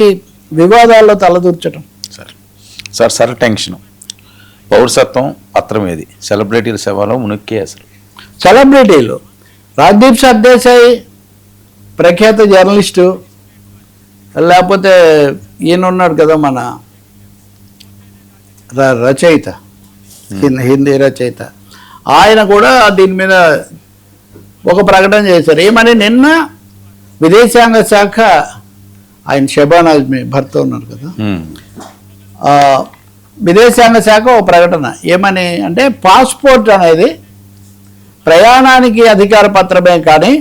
వివాదాల్లో తలదూర్చడం. Sir tension పౌరసత్వం పత్రం ఏది సెలబ్రిటీల సేవలో మునిక్కి అసలు సెలబ్రిటీలు రాజ్దీప్ సర్దేశాయ్ ప్రఖ్యాత జర్నలిస్టు, లేకపోతే ఈయన ఉన్నాడు కదా మన రచయిత, హిందీ రచయిత, ఆయన కూడా దీని మీద ఒక ప్రకటన చేశారు. ఏమని నిన్న విదేశాంగ శాఖ, ఆయన షెబాన్ ఆజ్మీ భర్త ఉన్నారు కదా, విదేశాంగ శాఖ ఒక ప్రకటన ఏమని అంటే పాస్పోర్ట్ అనేది ప్రయాణానికి అధికార పత్రమే కానీ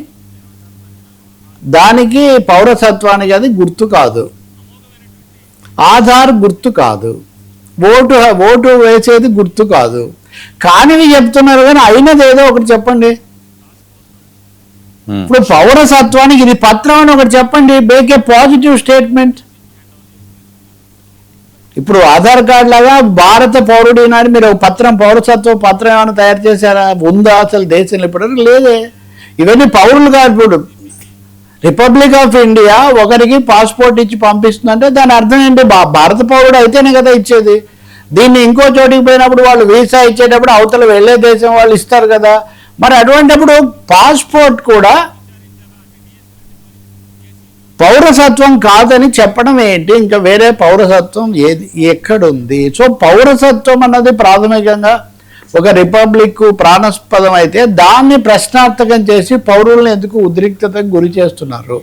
దానికి పౌరసత్వానికి అది గుర్తు కాదు, ఆధార్ గుర్తు కాదు, ఓటు వేసేది గుర్తు కాదు. కానివి చెప్తున్నారు కానీ అయినది ఏదో ఒకటి చెప్పండి. ఇప్పుడు పౌరసత్వానికి ఇది పత్రం అని ఒకటి చెప్పండి, మేక్ ఏ పాజిటివ్ స్టేట్మెంట్. ఇప్పుడు ఆధార్ కార్డు లాగా భారత పౌరుడినని మీరు ఒక పత్రం, పౌరసత్వ పత్రం ఏమైనా తయారు చేశారా? ఉందా అసలు దేశంలో? ఇప్పుడు లేదే. ఇవన్నీ పౌరులు కాదు. ఇప్పుడు రిపబ్లిక్ ఆఫ్ ఇండియా ఒకరికి పాస్పోర్ట్ ఇచ్చి పంపిస్తుందంటే దాని అర్థం ఏంటి? భారత పౌరుడు అయితేనే కదా ఇచ్చేది. దీన్ని ఇంకో చోటికి పోయినప్పుడు వాళ్ళు వీసా ఇచ్చేటప్పుడు అవతల వెళ్ళే దేశం వాళ్ళు ఇస్తారు కదా. మరి అటువంటిప్పుడు పాస్పోర్ట్ కూడా పౌరసత్వం కాదని చెప్పడం ఏంటి? ఇంకా వేరే పౌరసత్వం ఏది ఎక్కడుంది? సో పౌరసత్వం అన్నది ప్రాథమికంగా ఒక రిపబ్లిక్ ప్రాణస్పదం అయితే దాన్ని ప్రశ్నార్థకం చేసి పౌరులను ఎందుకు ఉద్రిక్తతకు గురి చేస్తున్నారు?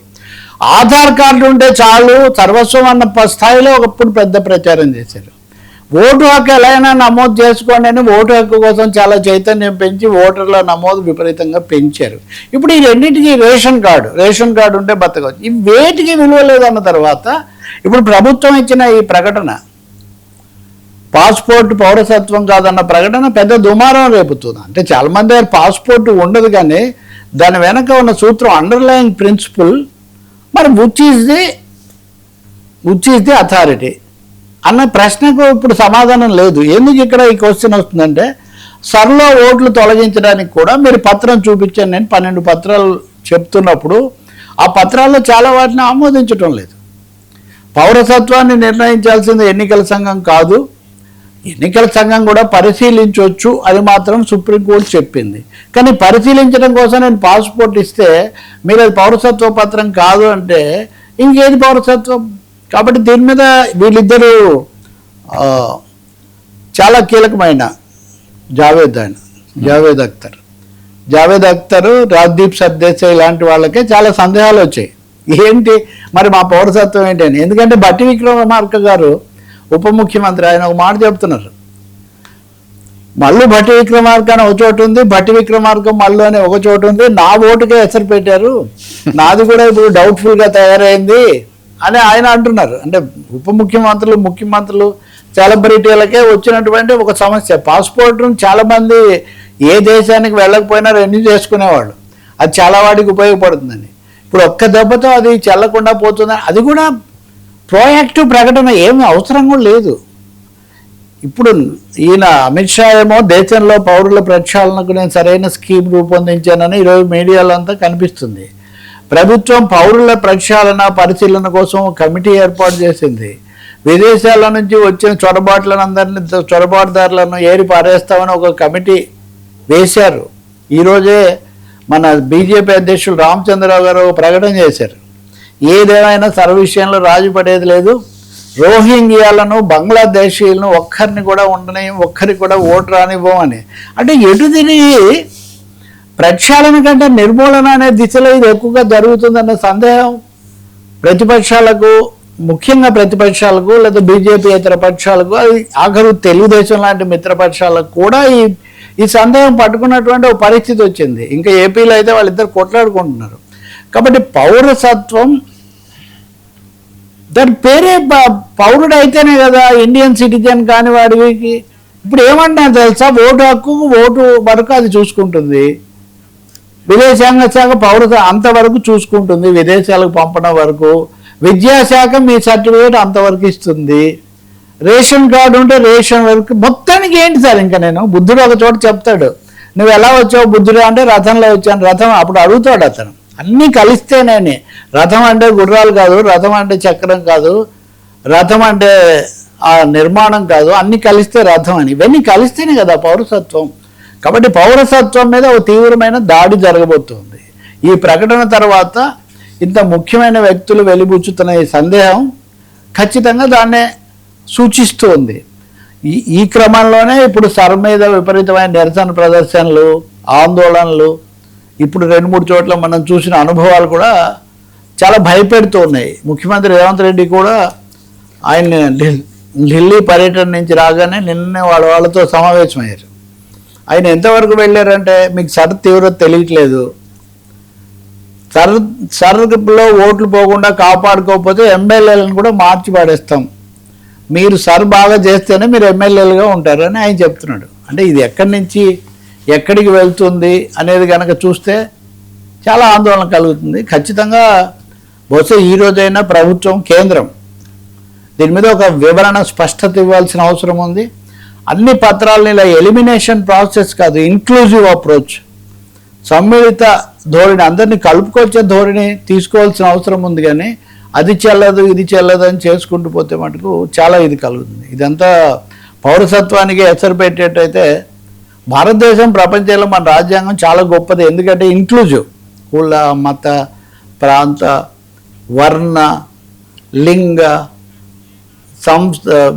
ఆధార్ కార్డు ఉంటే చాలు సర్వస్వం అన్న స్థాయిలో ఒకప్పుడు పెద్ద ప్రచారం చేశారు. ఓటు హక్కు ఎలా అయినా నమోదు చేసుకోండి అని ఓటు హక్కు కోసం చాలా చైతన్యం పెంచి ఓటర్ల నమోదు విపరీతంగా పెంచారు. ఇప్పుడు ఈ రెండింటికి రేషన్ కార్డు ఉంటే బతకవచ్చు. ఈ వేటికి విలువ లేదన్న తర్వాత ఇప్పుడు ప్రభుత్వం ఇచ్చిన ఈ ప్రకటన పాస్పోర్ట్ పౌరసత్వం కాదన్న ప్రకటన పెద్ద దుమారం రేపుతుంది. అంటే చాలామంది దగ్గర పాస్పోర్ట్ ఉండదు కానీ దాని వెనక ఉన్న సూత్రం, అండర్లయింగ్ ప్రిన్సిపల్ మరి విచ్ ఈజ్ ది అథారిటీ అన్న ప్రశ్నకు ఇప్పుడు సమాధానం లేదు. ఎందుకు ఇక్కడ ఈ క్వశ్చన్ వస్తుందంటే సర్లో ఓట్లు తొలగించడానికి కూడా మీరు పత్రం చూపించాను, నేను 12 పత్రాలు చెప్తున్నప్పుడు ఆ పత్రాల్లో చాలా వాటిని ఆమోదించడం లేదు. పౌరసత్వాన్ని నిర్ణయించాల్సింది ఎన్నికల సంఘం కాదు, ఎన్నికల సంఘం కూడా పరిశీలించవచ్చు అది మాత్రం సుప్రీంకోర్టు చెప్పింది. కానీ పరిశీలించడం కోసం నేను పాస్పోర్ట్ ఇస్తే మీరు అది పౌరసత్వ పత్రం కాదు అంటే ఇంకేది పౌరసత్వం? కాబట్టి దీని మీద వీళ్ళిద్దరూ చాలా కీలకమైన జావేద్ అఖ్తర్, రాజ్దీప్ సర్దేశాయ్ ఇలాంటి వాళ్ళకే చాలా సందేహాలు వచ్చాయి. ఏంటి మరి మా పౌరసత్వం ఏంటి అని. ఎందుకంటే భట్టి విక్రమార్క గారు ఉప ముఖ్యమంత్రి, ఆయన ఒక మాట చెప్తున్నారు, మల్లు భట్టి విక్రమార్క అని ఒక చోటు ఉంది, భట్టి విక్రమార్క మల్లు అని ఒక చోటు ఉంది, నా ఓటుకే ఎసరు పెట్టారు, నాది కూడా ఇప్పుడు డౌట్ఫుల్గా తయారైంది అని ఆయన అంటున్నారు. అంటే ఉప ముఖ్యమంత్రులు సెలబ్రిటీలకే వచ్చినటువంటి ఒక సమస్య. పాస్పోర్ట్ను చాలామంది ఏ దేశానికి వెళ్ళకపోయినా రెన్యూ చేసుకునేవాళ్ళు, అది చాలా వాటికి ఉపయోగపడుతుందని. ఇప్పుడు ఒక్క దెబ్బతో అది చెల్లకుండా పోతుందని, అది కూడా ప్రోయాక్టివ్ ప్రకటన ఏమీ అవసరం కూడా లేదు. ఇప్పుడు ఈయన అమిత్ షా ఏమో దేశంలో పౌరుల ప్రక్షాళనకు నేను సరైన స్కీమ్ రూపొందించానని ఈరోజు మీడియాలో అంతా కనిపిస్తుంది. ప్రభుత్వం పౌరుల ప్రక్షాళన పరిశీలన కోసం కమిటీ ఏర్పాటు చేసింది. విదేశాల నుంచి వచ్చిన చొరబాటుదారులను ఏరి పారేస్తామని ఒక కమిటీ వేశారు. ఈరోజే మన బీజేపీ అధ్యక్షులు రామచంద్రరావు గారు ప్రకటన చేశారు, ఏదేమైనా సర్వ విషయంలో రాజీ పడేది లేదు, రోహింగ్యాలను బంగ్లాదేశీయులను ఒక్కరిని కూడా ఉండనేయం, ఒక్కరికి కూడా ఓటు రానివ్వం అని. అంటే ఎటు తిరిగి ప్రక్షాళన కంటే నిర్మూలన అనే దిశలో ఇది ఎక్కువగా జరుగుతుందన్న సందేహం ప్రతిపక్షాలకు, ముఖ్యంగా ప్రతిపక్షాలకు లేదా బీజేపీ ఇతర పక్షాలకు, అది ఆఖరు తెలుగుదేశం లాంటి మిత్రపక్షాలకు కూడా ఈ సందేహం పట్టుకున్నటువంటి ఒక పరిస్థితి వచ్చింది. ఇంకా ఏపీలో అయితే వాళ్ళిద్దరు కొట్లాడుకుంటున్నారు. కాబట్టి పౌరసత్వం దాని పేరే పౌరుడు అయితేనే కదా ఇండియన్ సిటిజన్ కాని వాడికి. ఇప్పుడు ఏమంటున్నారు తెలుసా, ఓటు హక్కు ఓటు వరకు అది చూసుకుంటుంది, విదేశాంగ శాఖ అంతవరకు చూసుకుంటుంది, విదేశాలకు పంపడం వరకు, విద్యాశాఖ మీ సర్టిఫికేట్ అంతవరకు ఇస్తుంది, రేషన్ కార్డు ఉంటే రేషన్ వరకు. మొత్తానికి ఏంటి సార్, ఇంకా నేను బుద్ధుడు ఒక చోట చెప్తాడు, నువ్వు ఎలా వచ్చావు బుద్ధుడు అంటే రథంలో వచ్చాను. రథం అప్పుడు అడుగుతాడు అతను, అన్నీ కలిస్తేనే. రథం అంటే గుర్రాలు కాదు, రథం అంటే చక్రం కాదు, రథం అంటే ఆ నిర్మాణం కాదు, అన్నీ కలిస్తే రథం అని. ఇవన్నీ కలిస్తేనే కదా పౌరసత్వం. కాబట్టి పౌరసత్వం మీద ఒక తీవ్రమైన దాడి జరగబోతుంది. ఈ ప్రకటన తర్వాత ఇంత ముఖ్యమైన వ్యక్తులు వెలిబుచ్చుతున్న ఈ సందేహం ఖచ్చితంగా దాన్నే సూచిస్తుంది. ఈ క్రమంలోనే ఇప్పుడు సర్ మీద విపరీతమైన నిరసన ప్రదర్శనలు, ఆందోళనలు, ఇప్పుడు 2-3 చోట్ల మనం చూసిన అనుభవాలు కూడా చాలా భయపెడుతూ ఉన్నాయి. ముఖ్యమంత్రి రేవంత్ రెడ్డి కూడా ఆయన ఢిల్లీ పర్యటన నుంచి రాగానే నిన్నే వాళ్ళతో సమావేశమయ్యారు. ఆయన ఎంతవరకు వెళ్ళారంటే, మీకు సర్ తీవ్రత తెలియట్లేదు, సర్లో ఓట్లు పోకుండా కాపాడుకోకపోతే ఎమ్మెల్యేలను కూడా మార్చి పాడేస్తాం, మీరు సర్ బాగా చేస్తేనే మీరు ఎమ్మెల్యేలుగా ఉంటారు అని ఆయన చెప్తున్నాడు. అంటే ఇది ఎక్కడి నుంచి ఎక్కడికి వెళ్తుంది అనేది కనుక చూస్తే చాలా ఆందోళన కలుగుతుంది. ఖచ్చితంగా బహుశా ఈ రోజైనా ప్రభుత్వం, కేంద్రం దీని మీద ఒక వివరణ, స్పష్టత ఇవ్వాల్సిన అవసరం ఉంది. అన్ని పత్రాలని ఇలా ఎలిమినేషన్ ప్రాసెస్ కాదు, ఇంక్లూజివ్ అప్రోచ్, సమ్మిళిత ధోరణి, అందరినీ కలుపుకొచ్చే ధోరణి తీసుకోవాల్సిన అవసరం ఉంది. కానీ అది చెల్లదు ఇది చెల్లదు అని చేసుకుంటూ పోతే మటుకు చాలా ఇది కలుగుతుంది. ఇదంతా పౌరసత్వానికి ఎసరు పెట్టేటైతే భారతదేశం ప్రపంచంలో మన రాజ్యాంగం చాలా గొప్పది. ఎందుకంటే ఇంక్లూజివ్, కుల, మత, ప్రాంత, వర్ణ, లింగ,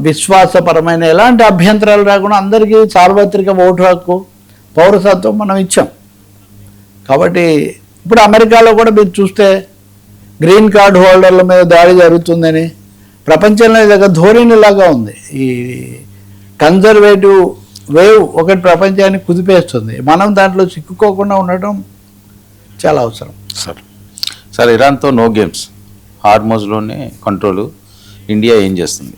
విశ్వాసపరమైన ఎలాంటి అభ్యంతరాలు రాకుండా అందరికీ సార్వత్రిక ఓటు హక్కు, పౌరసత్వం మనం ఇచ్చాం. కాబట్టి ఇప్పుడు అమెరికాలో కూడా మీరు చూస్తే గ్రీన్ కార్డు హోల్డర్ల మీద దాడి జరుగుతుందని ప్రపంచంలో ఇది ఒక ధోరణిలాగా ఉంది. ఈ కన్జర్వేటివ్ వేవ్ ఒకటి ప్రపంచాన్ని కుదిపేస్తుంది. మనం దాంట్లో చిక్కుకోకుండా ఉండటం చాలా అవసరం. సార్ ఇరాన్తో నో గేమ్స్, హార్మోజ్లోనే కంట్రోలు, ఇండియా ఏం చేస్తుంది?